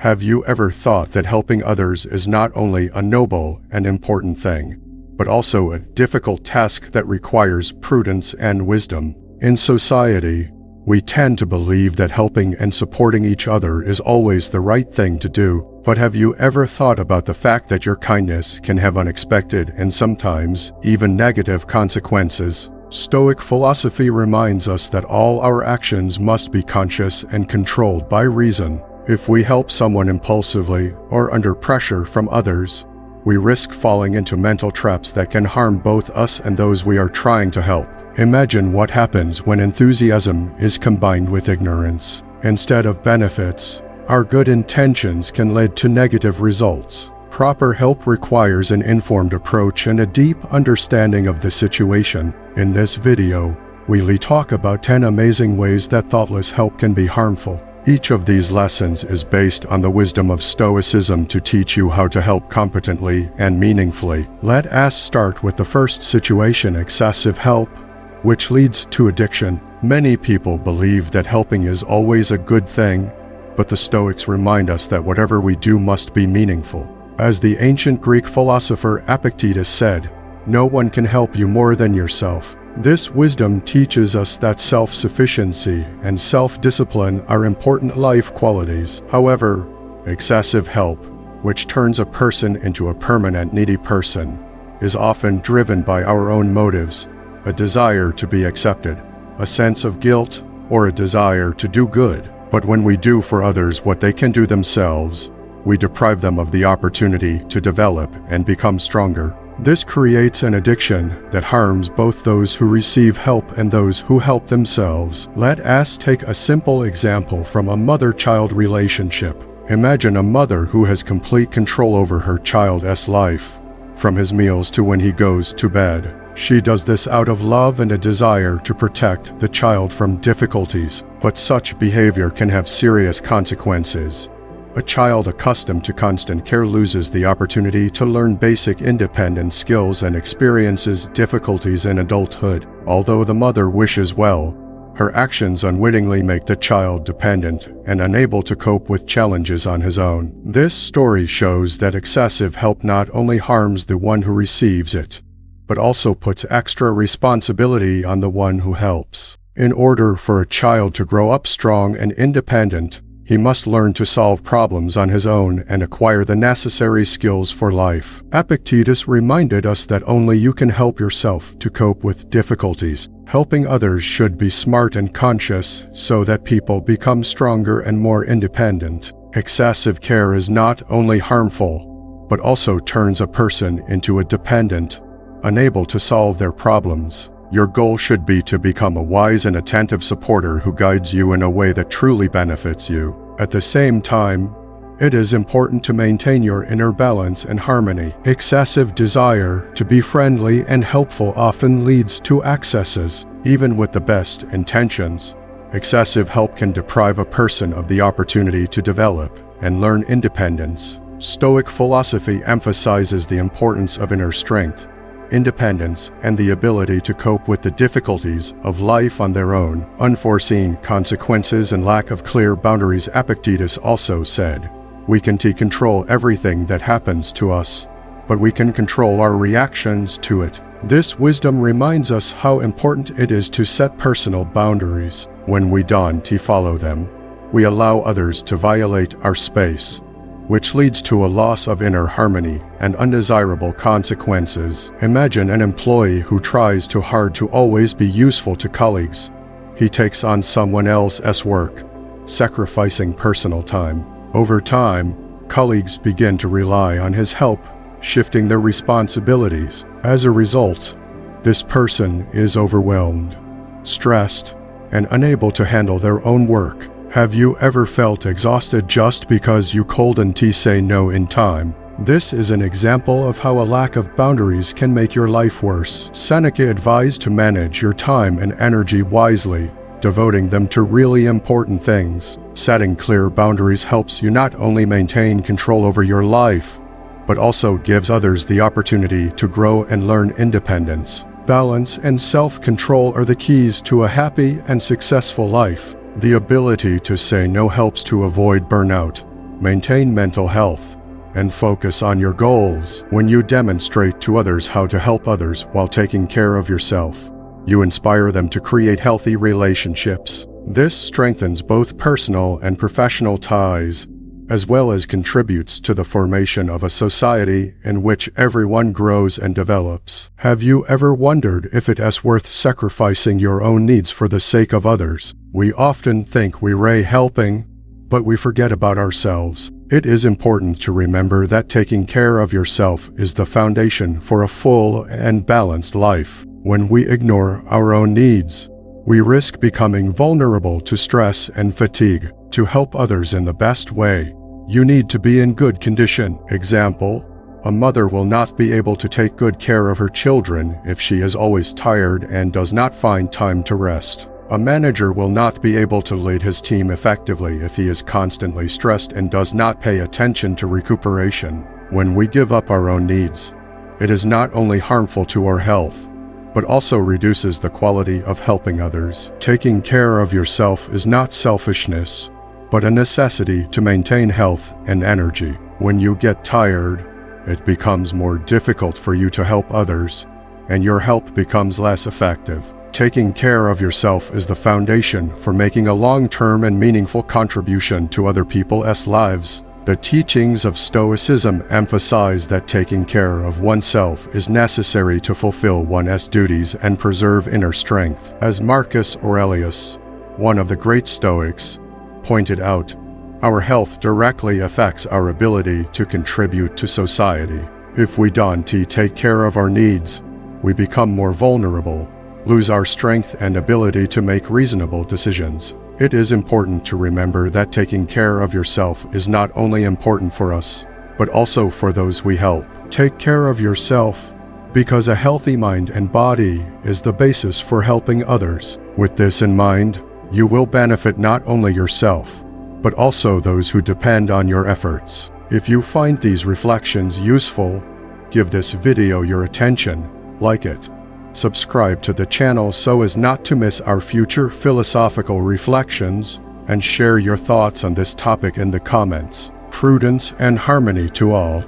Have you ever thought that helping others is not only a noble and important thing, but also a difficult task that requires prudence and wisdom? In society, we tend to believe that helping and supporting each other is always the right thing to do. But have you ever thought about the fact that your kindness can have unexpected and sometimes even negative consequences? Stoic philosophy reminds us that all our actions must be conscious and controlled by reason. If we help someone impulsively or under pressure from others, we risk falling into mental traps that can harm both us and those we are trying to help. Imagine what happens when enthusiasm is combined with ignorance. Instead of benefits, our good intentions can lead to negative results. Proper help requires an informed approach and a deep understanding of the situation. In this video, we'll talk about 10 amazing ways that thoughtless help can be harmful. Each of these lessons is based on the wisdom of Stoicism to teach you how to help competently and meaningfully. Let us start with the first situation: excessive help, which leads to addiction. Many people believe that helping is always a good thing, but the Stoics remind us that whatever we do must be meaningful. As the ancient Greek philosopher Epictetus said, "No one can help you more than yourself." This wisdom teaches us that self-sufficiency and self-discipline are important life qualities. However, excessive help, which turns a person into a permanent needy person, is often driven by our own motives, a desire to be accepted, a sense of guilt, or a desire to do good. But when we do for others what they can do themselves, we deprive them of the opportunity to develop and become stronger. This creates an addiction that harms both those who receive help and those who help themselves. Let us take a simple example from a mother-child relationship. Imagine a mother who has complete control over her child's life, from his meals to when he goes to bed. She does this out of love and a desire to protect the child from difficulties, but such behavior can have serious consequences. A child accustomed to constant care loses the opportunity to learn basic independent skills and experiences difficulties in adulthood. Although the mother wishes well, her actions unwittingly make the child dependent and unable to cope with challenges on his own. This story shows that excessive help not only harms the one who receives it, but also puts extra responsibility on the one who helps. In order for a child to grow up strong and independent, he must learn to solve problems on his own and acquire the necessary skills for life. Epictetus reminded us that only you can help yourself to cope with difficulties. Helping others should be smart and conscious so that people become stronger and more independent. Excessive care is not only harmful, but also turns a person into a dependent, unable to solve their problems. Your goal should be to become a wise and attentive supporter who guides you in a way that truly benefits you. At the same time, it is important to maintain your inner balance and harmony. Excessive desire to be friendly and helpful often leads to excesses. Even with the best intentions, excessive help can deprive a person of the opportunity to develop and learn independence. Stoic philosophy emphasizes the importance of inner strength, independence, and the ability to cope with the difficulties of life on their own. Unforeseen consequences and lack of clear boundaries. Epictetus also said, "We can control everything that happens to us, but we can control our reactions to it." This wisdom reminds us how important it is to set personal boundaries. When we don't follow them, we allow others to violate our space, which leads to a loss of inner harmony and undesirable consequences. Imagine an employee who tries too hard to always be useful to colleagues. He takes on someone else's work, sacrificing personal time. Over time, colleagues begin to rely on his help, shifting their responsibilities. As a result, this person is overwhelmed, stressed, and unable to handle their own work. Have you ever felt exhausted just because you couldn't say no in time? This is an example of how a lack of boundaries can make your life worse. Seneca advised to manage your time and energy wisely, devoting them to really important things. Setting clear boundaries helps you not only maintain control over your life, but also gives others the opportunity to grow and learn independence. Balance and self-control are the keys to a happy and successful life. The ability to say no helps to avoid burnout, maintain mental health, and focus on your goals. When you demonstrate to others how to help others while taking care of yourself, you inspire them to create healthy relationships. This strengthens both personal and professional ties, as well as contributes to the formation of a society in which everyone grows and develops. Have you ever wondered if it is worth sacrificing your own needs for the sake of others? We often think we're helping, but we forget about ourselves. It is important to remember that taking care of yourself is the foundation for a full and balanced life. When we ignore our own needs, we risk becoming vulnerable to stress and fatigue. To help others in the best way, you need to be in good condition. Example, a mother will not be able to take good care of her children if she is always tired and does not find time to rest. A manager will not be able to lead his team effectively if he is constantly stressed and does not pay attention to recuperation. When we give up our own needs, it is not only harmful to our health, but also reduces the quality of helping others. Taking care of yourself is not selfishness, but a necessity to maintain health and energy. When you get tired, it becomes more difficult for you to help others, and your help becomes less effective. Taking care of yourself is the foundation for making a long-term and meaningful contribution to other people's lives. The teachings of Stoicism emphasize that taking care of oneself is necessary to fulfill one's duties and preserve inner strength. As Marcus Aurelius, one of the great Stoics, pointed out, our health directly affects our ability to contribute to society. If we don't take care of our needs, we become more vulnerable, lose our strength and ability to make reasonable decisions. It is important to remember that taking care of yourself is not only important for us, but also for those we help. Take care of yourself, because a healthy mind and body is the basis for helping others. With this in mind, you will benefit not only yourself, but also those who depend on your efforts. If you find these reflections useful, give this video your attention, like it, subscribe to the channel so as not to miss our future philosophical reflections, and share your thoughts on this topic in the comments. Prudence and harmony to all.